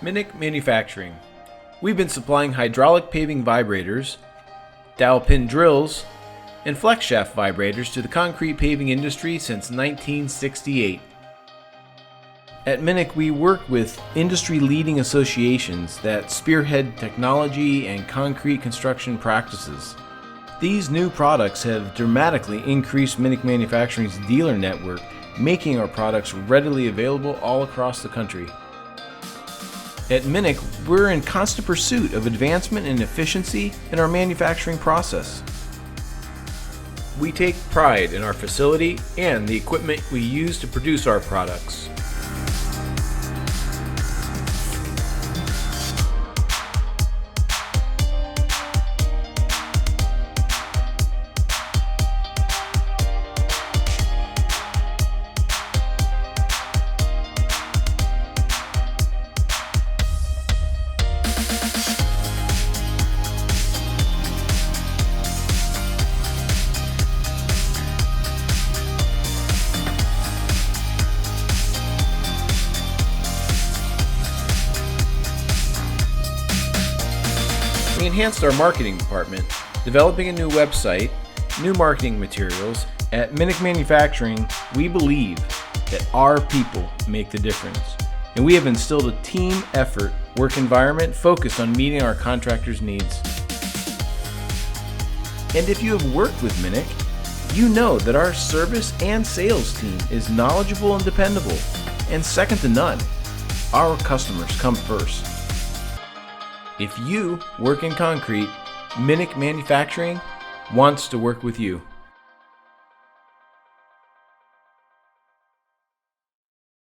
Minnich Manufacturing. We've been supplying hydraulic paving vibrators, dowel pin drills, and flex shaft vibrators to the concrete paving industry since 1968. At Minnich, we work with industry-leading associations that spearhead technology and concrete construction practices. These new products have dramatically increased Minnich Manufacturing's dealer network, making our products readily available all across the country. At Minnich, we're in constant pursuit of advancement and efficiency in our manufacturing process. We take pride in our facility and the equipment we use to produce our products. We enhanced our marketing department, developing a new website, new marketing materials. At Minnich Manufacturing, we believe that our people make the difference, and we have instilled a team effort work environment focused on meeting our contractors' needs. And if you have worked with Minnich, you know that our service and sales team is knowledgeable and dependable, and second to none. Our customers come first. If you work in concrete, Minnich Manufacturing wants to work with you.